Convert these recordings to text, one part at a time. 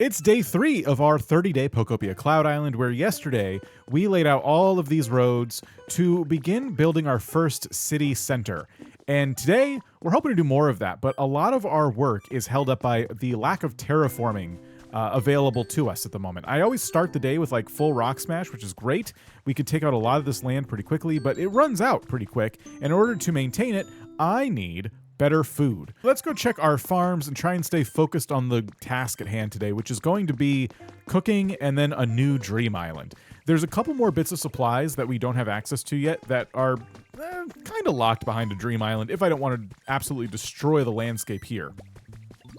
It's day 3 of our 30-day Pokopia Cloud Island, where yesterday we laid out all of these roads to begin building our first city center. And today we're hoping to do more of that, but a lot of our work is held up by the lack of terraforming available to us at the moment. I always start the day with like full rock smash, which is great. We could take out a lot of this land pretty quickly, but it runs out pretty quick. In order to maintain it, I need better food. Let's go check our farms and try and stay focused on the task at hand today, which is going to be cooking and then a new dream island. There's a couple more bits of supplies that we don't have access to yet that are kind of locked behind a dream island if I don't want to absolutely destroy the landscape here.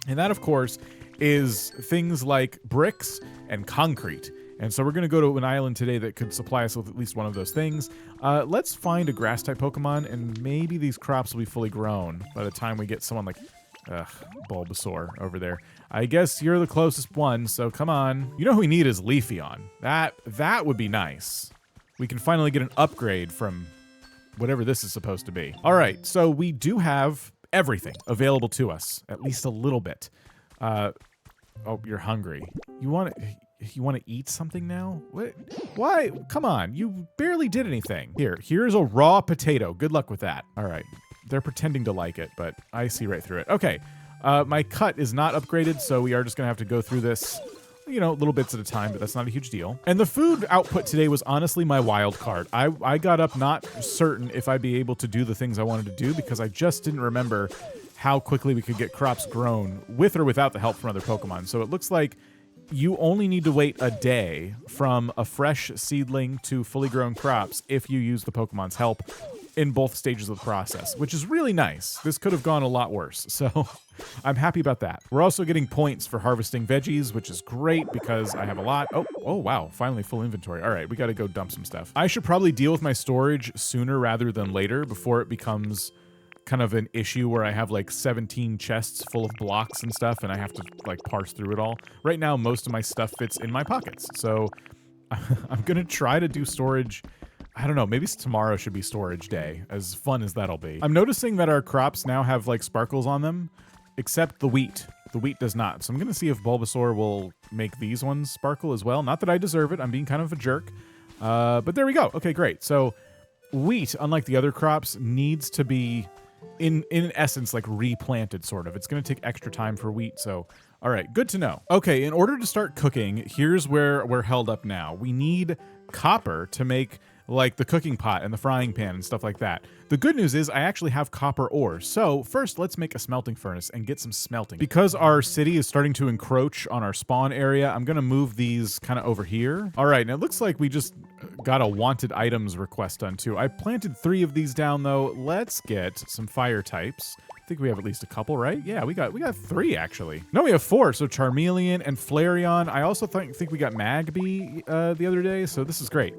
And that, of course, is things like bricks and concrete. And so we're going to go to an island today that could supply us with at least one of those things. Let's find a grass-type Pokemon, and maybe these crops will be fully grown by the time we get someone like Bulbasaur over there. I guess you're the closest one, so come on. You know who we need is Leafeon. That would be nice. We can finally get an upgrade from whatever this is supposed to be. All right, so we do have everything available to us, at least a little bit. Oh, you're hungry. You want to eat something now? What? Why? Come on, you barely did anything. Here's a raw potato. Good luck with that. All right, they're pretending to like it, but I see right through it. Okay, my cut is not upgraded, so we are just gonna have to go through this, little bits at a time, but that's not a huge deal. And the food output today was honestly my wild card. I got up not certain if I'd be able to do the things I wanted to do because I just didn't remember how quickly we could get crops grown with or without the help from other Pokemon. So it looks like you only need to wait a day from a fresh seedling to fully grown crops if you use the Pokemon's help in both stages of the process, which is really nice. This could have gone a lot worse, so I'm happy about that. We're also getting points for harvesting veggies, which is great because I have a lot. Oh wow, finally full inventory. All right, we gotta go dump some stuff. I should probably deal with my storage sooner rather than later before it becomes kind of an issue where I have like 17 chests full of blocks and stuff and I have to like parse through it all. Right now, most of my stuff fits in my pockets. So I'm gonna try to do storage. I don't know, maybe tomorrow should be storage day, as fun as that'll be. I'm noticing that our crops now have like sparkles on them, except the wheat. The wheat does not. So I'm gonna see if Bulbasaur will make these ones sparkle as well. Not that I deserve it, I'm being kind of a jerk. But there we go, okay, great. So wheat, unlike the other crops, needs to be in essence like replanted sort of. It's going to take extra time for wheat, so all right, good to know. Okay, in order to start cooking, here's where we're held up now. We need copper to make like the cooking pot and the frying pan and stuff like that. The good news is I actually have copper ore. So first let's make a smelting furnace and get some smelting. Because our city is starting to encroach on our spawn area, I'm gonna move these kind of over here. All right, and it looks like we just got a wanted items request done too. I planted 3 of these down though. Let's get some fire types. I think we have at least a couple, right? Yeah, we got 3 actually. No, we have 4. So Charmeleon and Flareon. I also think we got Magby the other day, so this is great.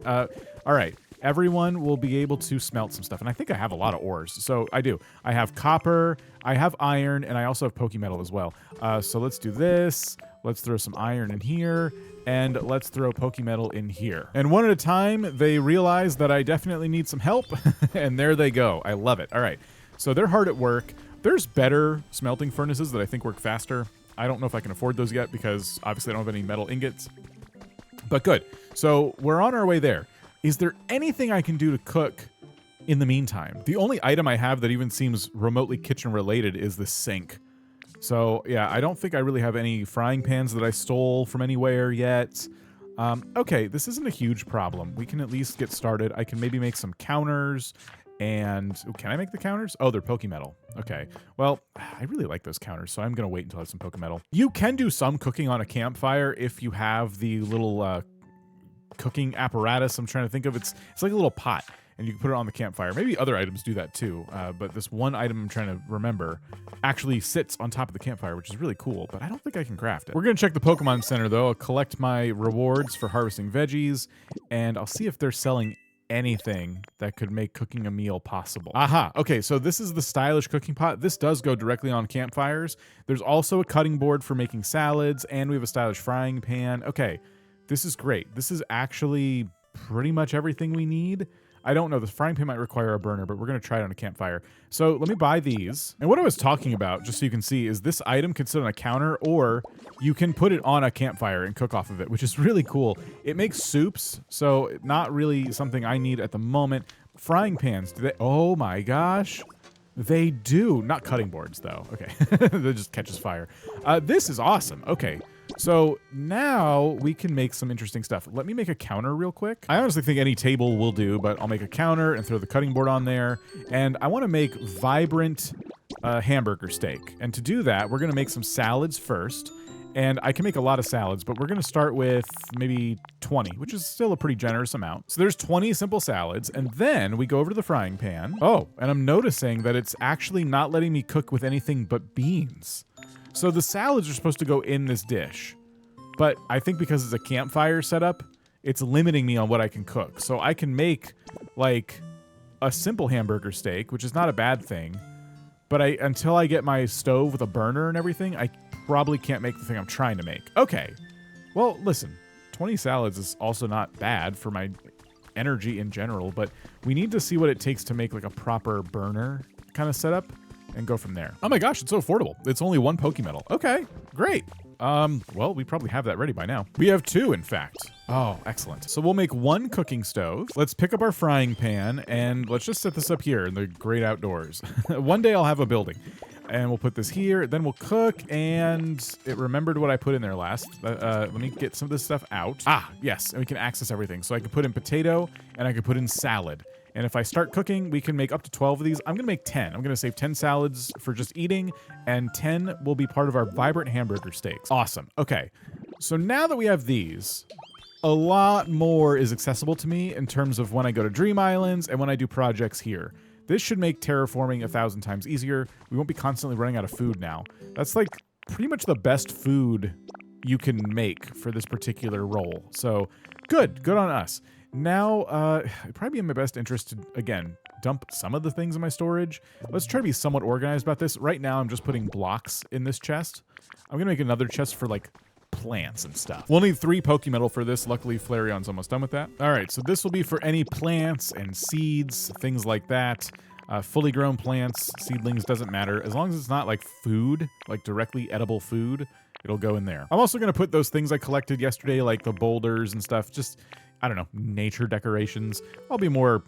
All right, everyone will be able to smelt some stuff, and I think I have a lot of ores. So I do. I have copper, I have iron, and I also have Pokemetal as well. So let's do this. Let's throw some iron in here, and let's throw Pokemetal in here. And one at a time, they realize that I definitely need some help, and there they go. I love it. All right, so they're hard at work. There's better smelting furnaces that I think work faster. I don't know if I can afford those yet because obviously I don't have any metal ingots, but good. So we're on our way there. Is there anything I can do to cook in the meantime? The only item I have that even seems remotely kitchen related is the sink. So yeah, I don't think I really have any frying pans that I stole from anywhere yet. Okay, this isn't a huge problem. We can at least get started. I can maybe make some counters and... Ooh, can I make the counters? Oh, they're Pokemetal. Okay, well, I really like those counters, so I'm gonna wait until I have some Pokemetal. You can do some cooking on a campfire if you have the little cooking apparatus I'm trying to think of. It's like a little pot and you can put it on the campfire. Maybe other items do that too, but this one item I'm trying to remember actually sits on top of the campfire, which is really cool, but I don't think I can craft it. We're gonna check the Pokemon Center though. I'll collect my rewards for harvesting veggies and I'll see if they're selling anything that could make cooking a meal possible. Aha, okay, so this is the stylish cooking pot. This does go directly on campfires. There's also a cutting board for making salads and we have a stylish frying pan. Okay, this is great. This is actually pretty much everything we need. I don't know. The frying pan might require a burner, but we're going to try it on a campfire. So let me buy these. And what I was talking about, just so you can see, is this item can sit on a counter, or you can put it on a campfire and cook off of it, which is really cool. It makes soups, so not really something I need at the moment. Frying pans, do they? Oh my gosh. They do. Not cutting boards, though. Okay. That just catches fire. This is awesome. Okay. So now we can make some interesting stuff. Let me make a counter real quick. I honestly think any table will do, but I'll make a counter and throw the cutting board on there. And I want to make vibrant hamburger steak. And to do that, we're going to make some salads first. And I can make a lot of salads, but we're going to start with maybe 20, which is still a pretty generous amount. So there's 20 simple salads, and then we go over to the frying pan. Oh, and I'm noticing that it's actually not letting me cook with anything but beans. So the salads are supposed to go in this dish, but I think because it's a campfire setup, it's limiting me on what I can cook. So I can make like a simple hamburger steak, which is not a bad thing, but until I get my stove with a burner and everything, I probably can't make the thing I'm trying to make. Okay. Well, listen, 20 salads is also not bad for my energy in general, but we need to see what it takes to make like a proper burner kind of setup and go from there. Oh my gosh, it's so affordable. It's only 1 Pokemetal. Okay, great. Well, we probably have that ready by now. We have 2, in fact. Oh, excellent. So we'll make 1 cooking stove. Let's pick up our frying pan and let's just set this up here in the great outdoors. One day I'll have a building. And we'll put this here, then we'll cook, and it remembered what I put in there last. Let me get some of this stuff out. Ah, yes, and we can access everything. So I can put in potato, and I can put in salad. And if I start cooking, we can make up to 12 of these. I'm gonna make 10. I'm gonna save 10 salads for just eating, and 10 will be part of our vibrant hamburger steaks. Awesome, okay. So now that we have these, a lot more is accessible to me in terms of when I go to Dream Islands and when I do projects here. This should make terraforming 1,000 times easier. We won't be constantly running out of food now. That's like pretty much the best food you can make for this particular role. So good on us. Now, it'd probably be in my best interest to, again, dump some of the things in my storage. Let's try to be somewhat organized about this. Right now, I'm just putting blocks in this chest. I'm gonna make another chest for like plants and stuff. We'll need 3 Pokemetal for this. Luckily, Flareon's almost done with that. All right, so this will be for any plants and seeds, things like that. Fully grown plants, seedlings, doesn't matter. As long as it's not like food, like directly edible food, it'll go in there. I'm also gonna put those things I collected yesterday, like the boulders and stuff, just, I don't know, nature decorations. I'll be more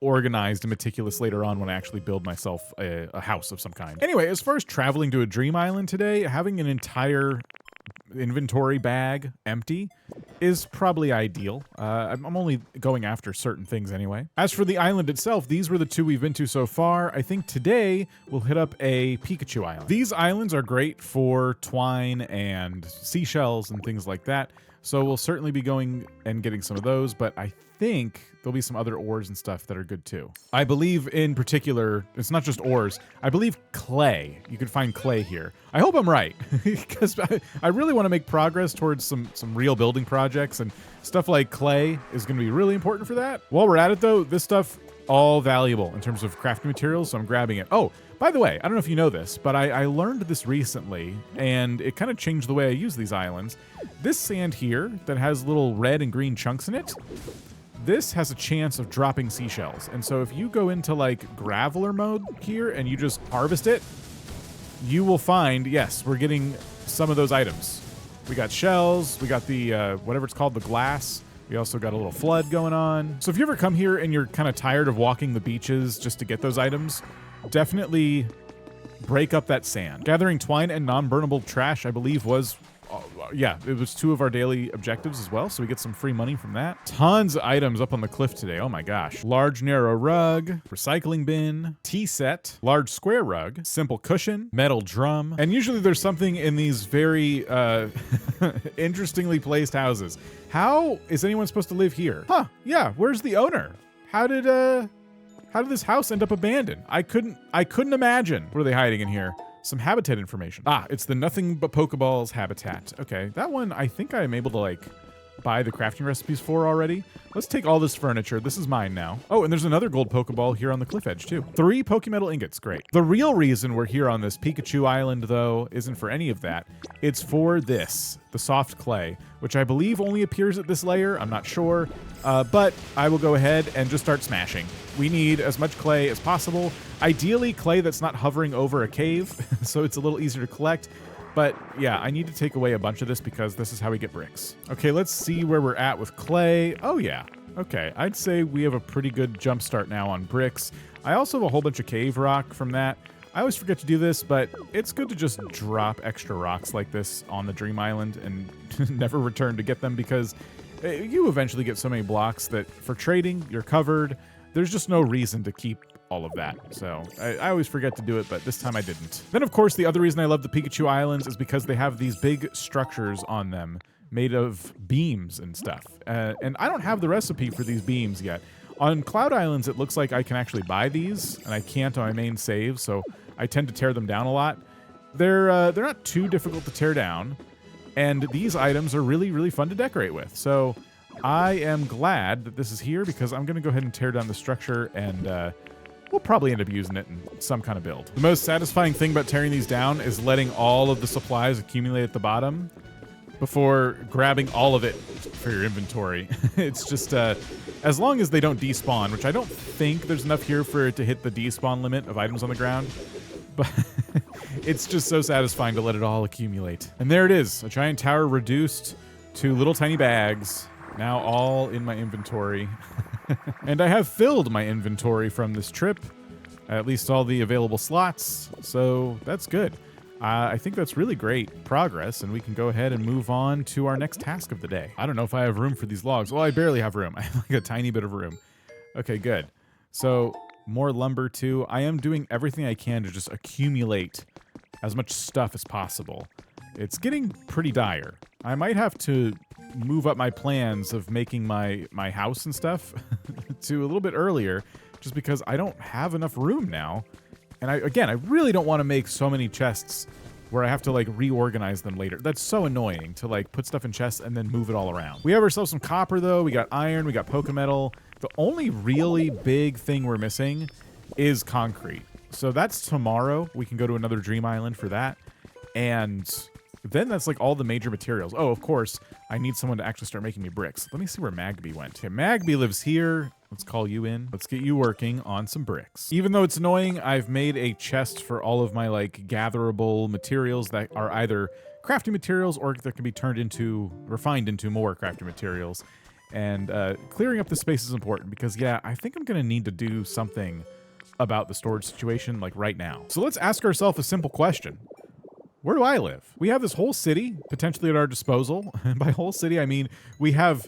organized and meticulous later on when I actually build myself a house of some kind. Anyway, as far as traveling to a dream island today, having an entire inventory bag empty is probably ideal. I'm only going after certain things anyway. As for the island itself, these were the 2 we've been to so far. I think today we'll hit up a Pikachu island. These islands are great for twine and seashells and things like that. So we'll certainly be going and getting some of those, but I think there'll be some other ores and stuff that are good too. I believe in particular, it's not just ores, I believe clay. You could find clay here. I hope I'm right, because I really want to make progress towards some real building projects, and stuff like clay is going to be really important for that. While we're at it though, this stuff, all valuable in terms of crafting materials, so I'm grabbing it. Oh, by the way, I don't know if you know this, but I learned this recently, and it kind of changed the way I use these islands. This sand here that has little red and green chunks in it, this has a chance of dropping seashells. And so if you go into like graveler mode here and you just harvest it, you will find, yes, we're getting some of those items. We got shells, we got the, whatever it's called, the glass. We also got a little flood going on. So if you ever come here and you're kind of tired of walking the beaches just to get those items, definitely break up that sand. Gathering twine and non-burnable trash, I believe, was, yeah, it was 2 of our daily objectives as well, so we get some free money from that. Tons of items up on the cliff today, oh my gosh. Large narrow rug, recycling bin, tea set, large square rug, simple cushion, metal drum, and usually there's something in these very interestingly placed houses. How is anyone supposed to live here? Huh, yeah, where's the owner? How did this house end up abandoned? I couldn't imagine. What are they hiding in here? Some habitat information. Ah, it's the Nothing But Pokeballs habitat. Okay, that one, I think I am able to like buy the crafting recipes for already. Let's take all this furniture. This is mine now. Oh, and there's another gold Pokeball here on the cliff edge too. 3 Pokemetal ingots, great. The real reason we're here on this Pikachu Island though isn't for any of that. It's for this, the soft clay, which I believe only appears at this layer. I'm not sure, but I will go ahead and just start smashing. We need as much clay as possible. Ideally clay that's not hovering over a cave, so it's a little easier to collect. But yeah, I need to take away a bunch of this because this is how we get bricks. Okay, let's see where we're at with clay. Oh yeah, okay. I'd say we have a pretty good jump start now on bricks. I also have a whole bunch of cave rock from that. I always forget to do this, but it's good to just drop extra rocks like this on the Dream Island and never return to get them because you eventually get so many blocks that for trading, you're covered. There's just no reason to keep all of that. So I always forget to do it, but this time I didn't. Then of course, the other reason I love the Pikachu Islands is because they have these big structures on them made of beams and stuff. And I don't have the recipe for these beams yet. On Cloud Islands, it looks like I can actually buy these, and I can't on my main save, so I tend to tear them down a lot. They're not too difficult to tear down, and these items are really, really fun to decorate with. So I am glad that this is here because I'm going to go ahead and tear down the structure and we'll probably end up using it in some kind of build. The most satisfying thing about tearing these down is letting all of the supplies accumulate at the bottom before grabbing all of it for your inventory. It's just, as long as they don't despawn, which I don't think there's enough here for it to hit the despawn limit of items on the ground, but it's just so satisfying to let it all accumulate. And there it is, a giant tower reduced to little tiny bags, now all in my inventory. And I have filled my inventory from this trip, at least all the available slots, so that's good. I think that's really great progress, and we can go ahead and move on to our next task of the day. I don't know if I have room for these logs. Well, I barely have room. I have like a tiny bit of room. Okay, good. So more lumber too. I am doing everything I can to just accumulate as much stuff as possible. It's getting pretty dire. I might have to move up my plans of making my house and stuff to a little bit earlier, just because I don't have enough room now. And I really don't want to make so many chests where I have to like reorganize them later. That's so annoying to like put stuff in chests and then move it all around. We have ourselves some copper though. We got iron, we got Pokemetal. The only really big thing we're missing is concrete. So that's tomorrow. We can go to another Dream Island for that. And then that's like all the major materials. Oh, of course, I need someone to actually start making me bricks. Let me see where Magby went. Okay, Magby lives here. Let's call you in. Let's get you working on some bricks. Even though it's annoying, I've made a chest for all of my like gatherable materials that are either crafting materials or that can be turned into, refined into more crafting materials. And clearing up the space is important because yeah, I think I'm gonna need to do something about the storage situation like right now. So let's ask ourselves a simple question. Where do I live? We have this whole city potentially at our disposal. And by whole city, I mean we have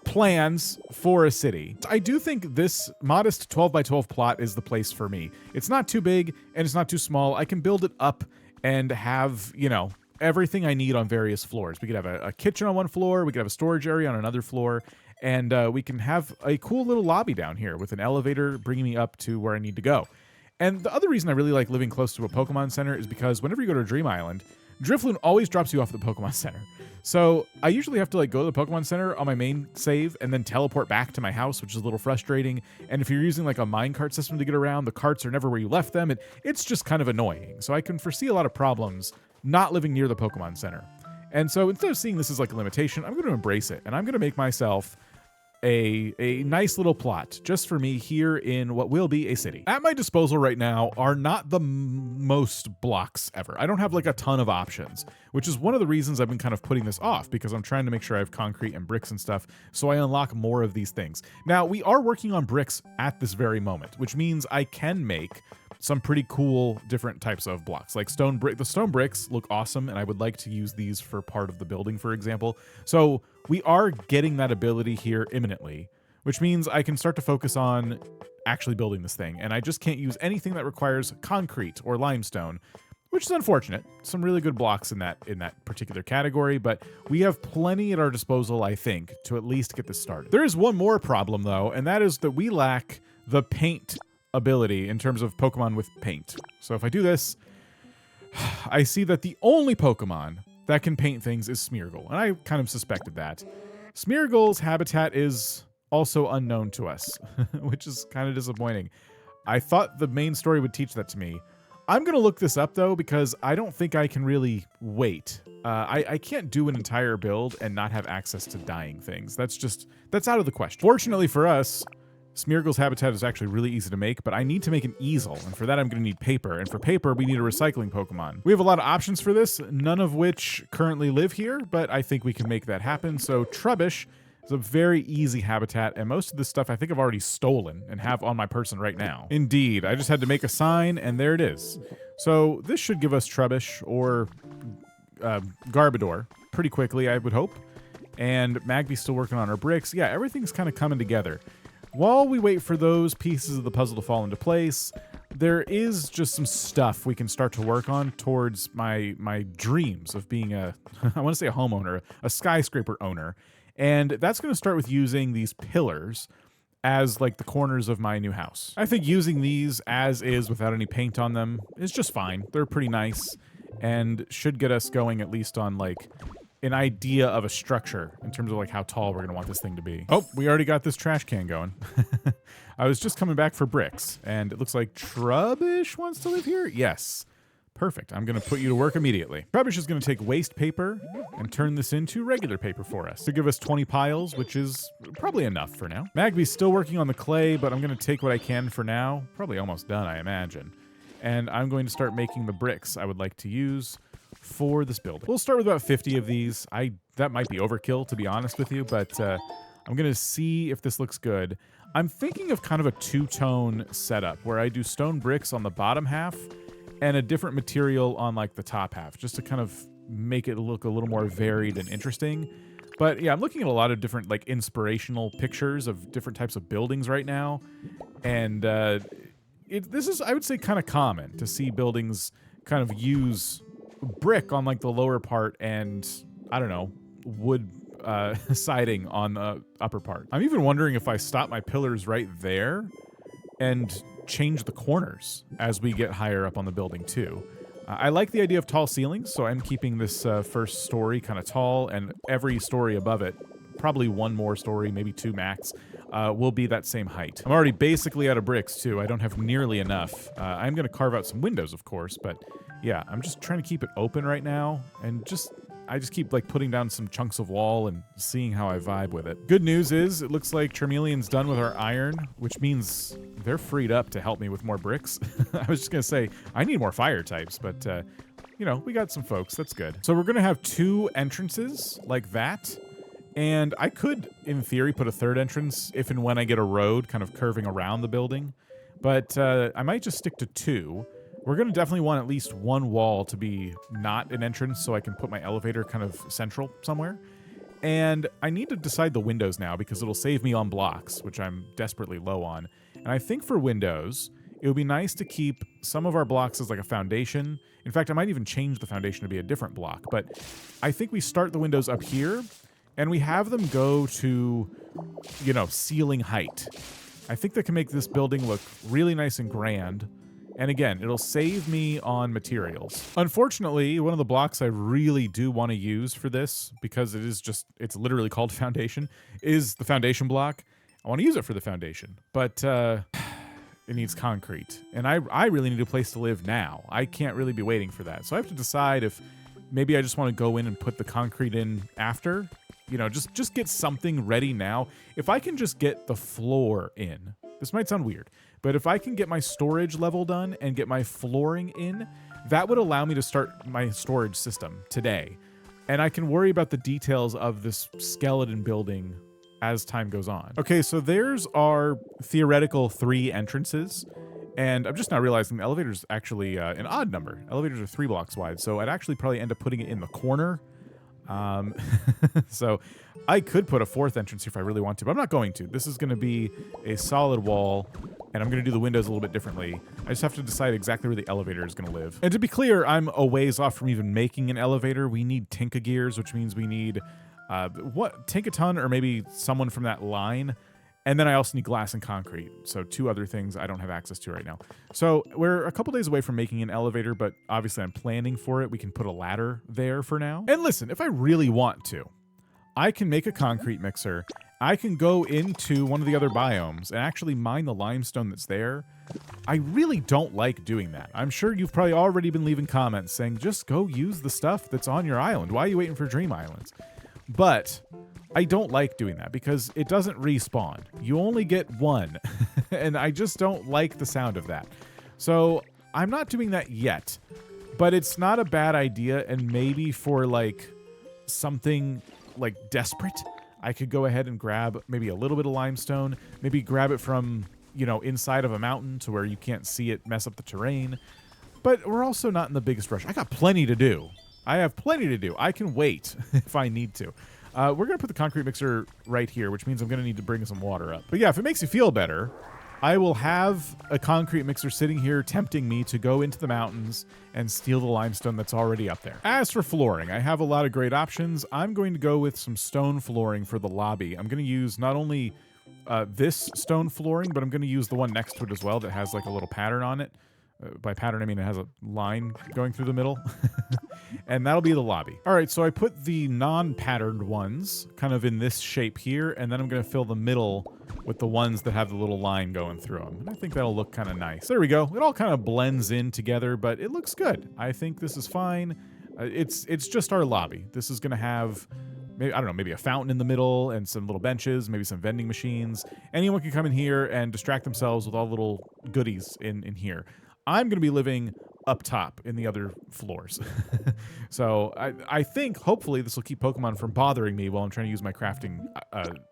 plans for a city. I do think this modest 12 by 12 plot is the place for me. It's not too big and it's not too small. I can build it up and have, you know, everything I need on various floors. We could have a kitchen on one floor. We could have a storage area on another floor. And we can have a cool little lobby down here with an elevator bringing me up to where I need to go. And the other reason I really like living close to a Pokemon Center is because whenever you go to Dream Island, Drifloon always drops you off at the Pokemon Center. So I usually have to like go to the Pokemon Center on my main save and then teleport back to my house, which is a little frustrating. And if you're using like a minecart system to get around, the carts are never where you left them. It's just kind of annoying. So I can foresee a lot of problems not living near the Pokemon Center. And so instead of seeing this as like a limitation, I'm going to embrace it. And I'm going to make myself a nice little plot just for me here in what will be a city. At my disposal right now are not the most blocks ever. I don't have like a ton of options, which is one of the reasons I've been kind of putting this off because I'm trying to make sure I have concrete and bricks and stuff so I unlock more of these things. Now, we are working on bricks at this very moment, which means I can make some pretty cool different types of blocks like stone brick. The stone bricks look awesome and I would like to use these for part of the building, for example. So we are getting that ability here imminently, which means I can start to focus on actually building this thing. And I just can't use anything that requires concrete or limestone, which is unfortunate. Some really good blocks in that particular category, but we have plenty at our disposal, I think, to at least get this started. There is one more problem though, and that is that we lack the paint ability in terms of Pokemon with paint. So if I do this, I see that the only Pokemon that can paint things is Smeargle, and I kind of suspected that. Smeargle's habitat is also unknown to us, which is kind of disappointing. I thought the main story would teach that to me. I'm going to look this up, though, because I don't think I can really wait. I can't do an entire build and not have access to dying things. That's out of the question. Fortunately for us, Smeargle's habitat is actually really easy to make, but I need to make an easel, and for that I'm going to need paper, and for paper we need a recycling Pokemon. We have a lot of options for this, none of which currently live here, but I think we can make that happen. So Trubbish is a very easy habitat, and most of this stuff I think I've already stolen and have on my person right now. Indeed, I just had to make a sign, and there it is. So this should give us Trubbish, or Garbodor, pretty quickly, I would hope. And Magby's still working on her bricks. Yeah, everything's kind of coming together. While we wait for those pieces of the puzzle to fall into place, there is just some stuff we can start to work on towards my dreams of being I want to say a homeowner, a skyscraper owner. And that's going to start with using these pillars as like the corners of my new house. I think using these as is without any paint on them is just fine. They're pretty nice and should get us going at least on like an idea of a structure in terms of like how tall we're going to want this thing to be. Oh, we already got this trash can going. I was just coming back for bricks, and it looks like Trubbish wants to live here? Yes. Perfect. I'm going to put you to work immediately. Trubbish is going to take waste paper and turn this into regular paper for us to give us 20 piles, which is probably enough for now. Magby's still working on the clay, but I'm going to take what I can for now. Probably almost done, I imagine. And I'm going to start making the bricks I would like to use for this building. We'll start with about 50 of these. That might be overkill, to be honest with you, but I'm going to see if this looks good. I'm thinking of kind of a two-tone setup where I do stone bricks on the bottom half and a different material on like the top half, just to kind of make it look a little more varied and interesting. But yeah, I'm looking at a lot of different like inspirational pictures of different types of buildings right now. And this is, I would say, kind of common to see buildings kind of use brick on like the lower part and, I don't know, wood siding on the upper part. I'm even wondering if I stop my pillars right there and change the corners as we get higher up on the building too. I like the idea of tall ceilings, so I'm keeping this first story kind of tall, and every story above it, probably one more story, maybe two max, will be that same height. I'm already basically out of bricks too. I don't have nearly enough. I'm going to carve out some windows, of course, but yeah, I'm just trying to keep it open right now, and I just keep like putting down some chunks of wall and seeing how I vibe with it. Good news is it looks like Charmeleon's done with our iron, which means they're freed up to help me with more bricks. I was just gonna say I need more fire types, but you know, we got some folks. That's good. So we're gonna have two entrances like that. And I could, in theory, put a third entrance if and when I get a road kind of curving around the building. But I might just stick to two. We're going to definitely want at least one wall to be not an entrance so I can put my elevator kind of central somewhere. And I need to decide the windows now because it'll save me on blocks, which I'm desperately low on. And I think for windows, it would be nice to keep some of our blocks as like a foundation. In fact, I might even change the foundation to be a different block. But I think we start the windows up here and we have them go to, you know, ceiling height. I think that can make this building look really nice and grand. And again, it'll save me on materials. Unfortunately, one of the blocks I really do want to use for this, because it's literally called foundation, is the foundation block. I want to use it for the foundation, but it needs concrete. And I really need a place to live now. I can't really be waiting for that. So I have to decide if maybe I just want to go in and put the concrete in after. You know, just get something ready now. If I can just get the floor in, this might sound weird, but if I can get my storage level done and get my flooring in, that would allow me to start my storage system today. And I can worry about the details of this skeleton building as time goes on. Okay, so there's our theoretical 3 entrances. And I'm just now realizing the elevator's actually an odd number. Elevators are 3 blocks wide, so I'd actually probably end up putting it in the corner. So I could put a 4th entrance here if I really want to, but I'm not going to. This is going to be a solid wall, and I'm going to do the windows a little bit differently. I just have to decide exactly where the elevator is going to live. And to be clear, I'm a ways off from even making an elevator. We need Tinka gears, which means we need Tinkaton or maybe someone from that line. And then I also need glass and concrete. So 2 other things I don't have access to right now. So we're a couple days away from making an elevator, but obviously I'm planning for it. We can put a ladder there for now. And listen, if I really want to, I can make a concrete mixer. I can go into one of the other biomes and actually mine the limestone that's there. I really don't like doing that. I'm sure you've probably already been leaving comments saying, just go use the stuff that's on your island. Why are you waiting for Dream Islands? But I don't like doing that because it doesn't respawn. You only get one, and I just don't like the sound of that. So I'm not doing that yet, but it's not a bad idea, and maybe for like something like desperate, I could go ahead and grab maybe a little bit of limestone, maybe grab it from, you know, inside of a mountain to where you can't see it mess up the terrain. But we're also not in the biggest rush. I got plenty to do. I have plenty to do. I can wait if I need to. We're going to put the concrete mixer right here, which means I'm going to need to bring some water up. But yeah, if it makes you feel better, I will have a concrete mixer sitting here tempting me to go into the mountains and steal the limestone that's already up there. As for flooring, I have a lot of great options. I'm going to go with some stone flooring for the lobby. I'm going to use not only this stone flooring, but I'm going to use the one next to it as well that has like a little pattern on it. By pattern, I mean it has a line going through the middle. And that'll be the lobby. All right, so I put the non-patterned ones kind of in this shape here, and then I'm going to fill the middle with the ones that have the little line going through them. And I think that'll look kind of nice. There we go. It all kind of blends in together, but it looks good. I think this is fine. It's just our lobby. This is going to have, maybe, I don't know, maybe a fountain in the middle and some little benches, maybe some vending machines. Anyone can come in here and distract themselves with all the little goodies in here. I'm going to be living up top in the other floors. So I think, hopefully, this will keep Pokemon from bothering me while I'm trying to use my crafting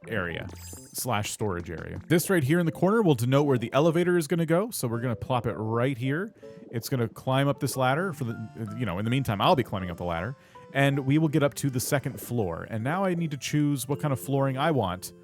area / storage area. This right here in the corner will denote where the elevator is going to go. So we're going to plop it right here. It's going to climb up this ladder for the, you know, in the meantime, I'll be climbing up the ladder. And we will get up to the 2nd floor. And now I need to choose what kind of flooring I want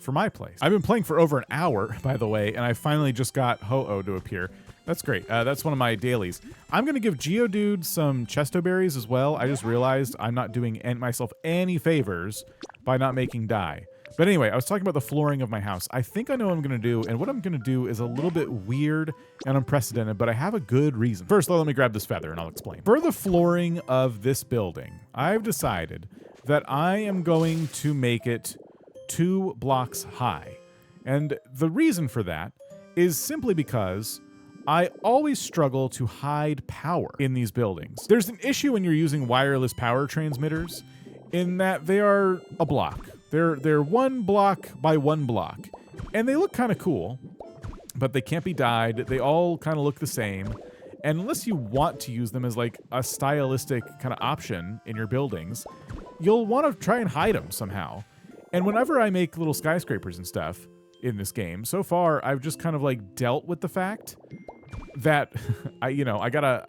for my place. I've been playing for over an hour, by the way, and I finally just got Ho-Oh to appear. That's great. That's one of my dailies. I'm going to give Geodude some Chesto Berries as well. I just realized I'm not doing myself any favors by not making dye. But anyway, I was talking about the flooring of my house. I think I know what I'm going to do, and what I'm going to do is a little bit weird and unprecedented, but I have a good reason. First, let me grab this feather, and I'll explain. For the flooring of this building, I've decided that I am going to make it 2 blocks high. And the reason for that is simply because I always struggle to hide power in these buildings. There's an issue when you're using wireless power transmitters in that they are a block. They're 1 block by 1 block, and they look kind of cool, but they can't be dyed. They all kind of look the same. And unless you want to use them as like a stylistic kind of option in your buildings, you'll want to try and hide them somehow. And whenever I make little skyscrapers and stuff in this game, so far I've just kind of like dealt with the fact that I gotta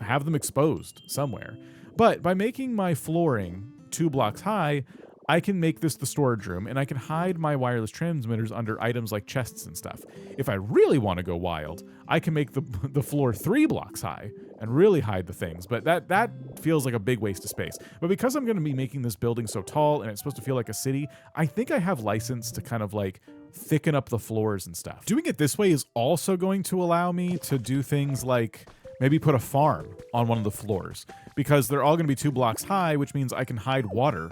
have them exposed somewhere. But by making my flooring 2 blocks high, I can make this the storage room, and I can hide my wireless transmitters under items like chests and stuff. If I really want to go wild, I can make the floor 3 blocks high and really hide the things, but that feels like a big waste of space. But because I'm going to be making this building so tall and it's supposed to feel like a city, I think I have license to kind of like thicken up the floors and stuff. Doing it this way is also going to allow me to do things like maybe put a farm on one of the floors, because they're all going to be 2 blocks high, which means I can hide water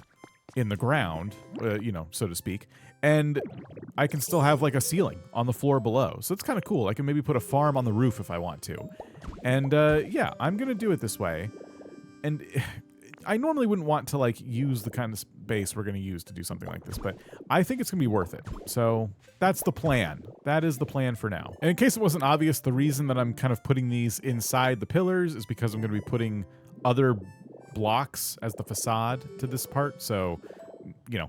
in the ground, so to speak, and I can still have like a ceiling on the floor below. So it's kind of cool. I can maybe put a farm on the roof if I want to. And yeah, I'm going to do it this way. And I normally wouldn't want to like use the kind of space we're going to use to do something like this, but I think it's going to be worth it. So that's the plan. That is the plan for now. And in case it wasn't obvious, the reason that I'm kind of putting these inside the pillars is because I'm going to be putting other blocks as the facade to this part. So,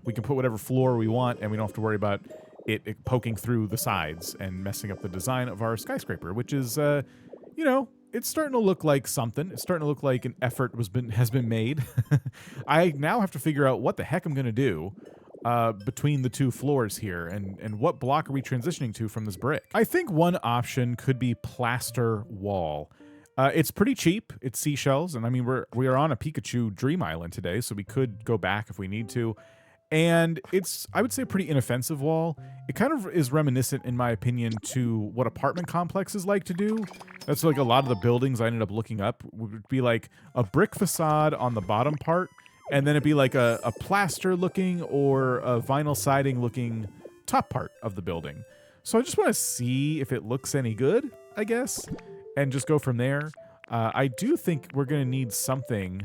we can put whatever floor we want, and we don't have to worry about it poking through the sides and messing up the design of our skyscraper, which is, it's starting to look like something. It's starting to look like an effort has been made. I now have to figure out what the heck I'm going to do between the 2 floors here, and what block are we transitioning to from this brick. I think one option could be plaster wall. It's pretty cheap. It's seashells, and I mean we are on a Pikachu Dream Island today, so we could go back if we need to. And it's, I would say, a pretty inoffensive wall. It kind of is reminiscent, in my opinion, to what apartment complexes like to do. That's like a lot of the buildings I ended up looking up would be like a brick facade on the bottom part, and then it'd be like a plaster looking or a vinyl siding looking top part of the building. So I just want to see if it looks any good, I guess, and just go from there. I do think we're going to need something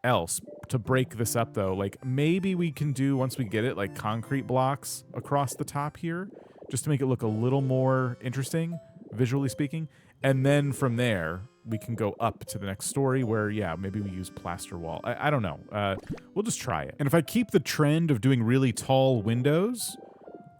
else to break this up, though. Like, maybe we can do, once we get it, like concrete blocks across the top here, just to make it look a little more interesting, visually speaking. And then from there, we can go up to the next story where, yeah, maybe we use plaster wall. I don't know. We'll just try it. And if I keep the trend of doing really tall windows,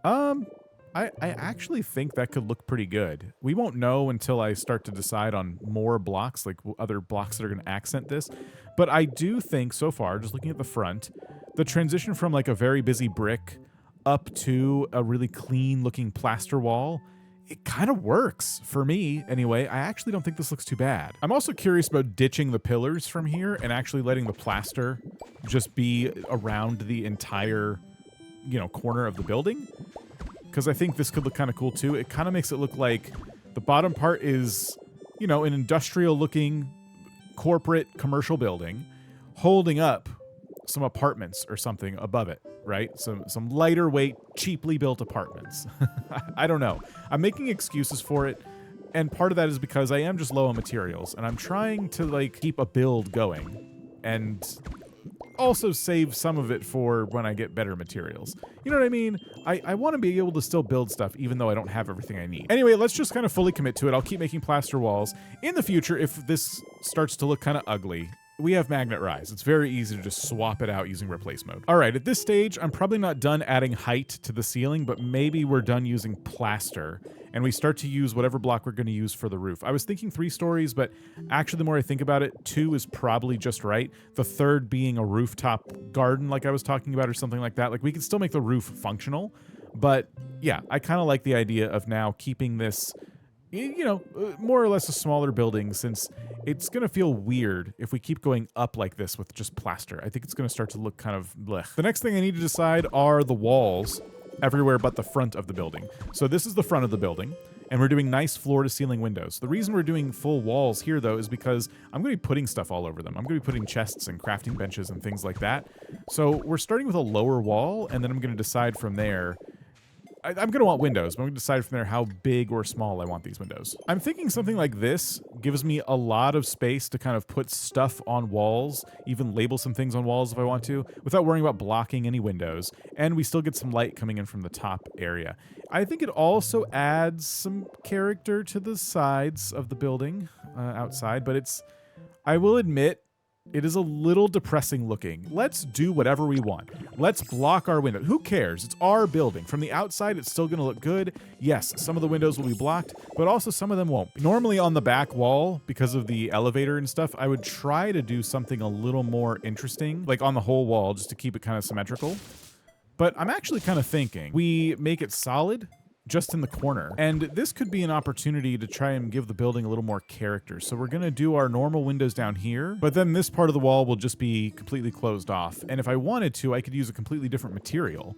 I actually think that could look pretty good. We won't know until I start to decide on more blocks, like other blocks that are going to accent this. But I do think so far, just looking at the front, the transition from like a very busy brick up to a really clean looking plaster wall, it kind of works for me anyway. I actually don't think this looks too bad. I'm also curious about ditching the pillars from here and actually letting the plaster just be around the entire, corner of the building. Because I think this could look kind of cool too. It kind of makes it look like the bottom part is, an industrial looking corporate commercial building holding up some apartments or something above it, right? Some lighter weight, cheaply built apartments. I don't know. I'm making excuses for it. And part of that is because I am just low on materials and I'm trying to like keep a build going and also save some of it for when I get better materials. You know what I mean? I want to be able to still build stuff even though I don't have everything I need. Anyway, let's just kind of fully commit to it. I'll keep making plaster walls. In the future, if this starts to look kind of ugly, we have magnet rise. It's very easy to just swap it out using replace mode. All right, at this stage, I'm probably not done adding height to the ceiling, but maybe we're done using plaster and we start to use whatever block we're going to use for the roof. I was thinking 3 stories, but actually the more I think about it, 2 is probably just right. The third being a rooftop garden like I was talking about or something like that. Like we can still make the roof functional, but yeah, I kind of like the idea of now keeping this, more or less a smaller building, since it's going to feel weird if we keep going up like this with just plaster. I think it's going to start to look kind of blech. The next thing I need to decide are the walls everywhere but the front of the building. So this is the front of the building, and we're doing nice floor-to-ceiling windows. The reason we're doing full walls here, though, is because I'm going to be putting stuff all over them. I'm going to be putting chests and crafting benches and things like that. So we're starting with a lower wall, and then I'm going to decide from there. I'm going to want windows, but I'm going to decide from there how big or small I want these windows. I'm thinking something like this gives me a lot of space to kind of put stuff on walls, even label some things on walls if I want to, without worrying about blocking any windows. And we still get some light coming in from the top area. I think it also adds some character to the sides of the building outside, but I will admit, it is a little depressing looking. Let's do whatever we want. Let's block our window. Who cares? It's our building. From the outside, it's still going to look good. Yes, some of the windows will be blocked, but also some of them won't. Normally on the back wall, because of the elevator and stuff, I would try to do something a little more interesting, like on the whole wall, just to keep it kind of symmetrical. But I'm actually kind of thinking we make it solid just in the corner. And this could be an opportunity to try and give the building a little more character. So we're going to do our normal windows down here, but then this part of the wall will just be completely closed off. And if I wanted to, I could use a completely different material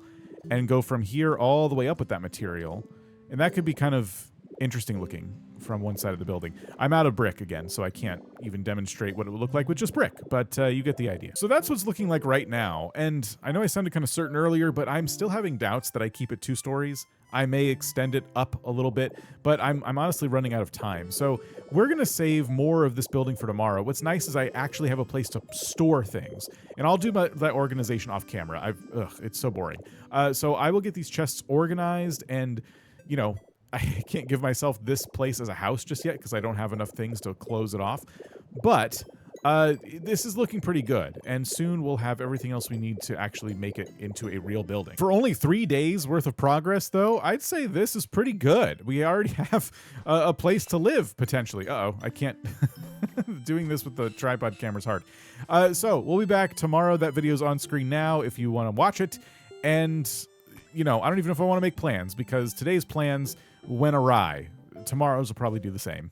and go from here all the way up with that material. And that could be kind of interesting looking from one side of the building. I'm out of brick again, so I can't even demonstrate what it would look like with just brick, but you get the idea. So that's what's looking like right now. And I know I sounded kind of certain earlier, but I'm still having doubts that I keep it 2 stories. I may extend it up a little bit, but I'm honestly running out of time. So we're going to save more of this building for tomorrow. What's nice is I actually have a place to store things, and I'll do that organization off camera. It's so boring. So I will get these chests organized, and, I can't give myself this place as a house just yet because I don't have enough things to close it off. But this is looking pretty good, and soon we'll have everything else we need to actually make it into a real building. For only 3 days worth of progress, though, I'd say this is pretty good. We already have a place to live, potentially. Uh-oh, I can't... Doing this with the tripod camera's hard. So we'll be back tomorrow. That video's on screen now if you want to watch it. And, I don't even know if I want to make plans, because today's plans went awry. Tomorrow's will probably do the same.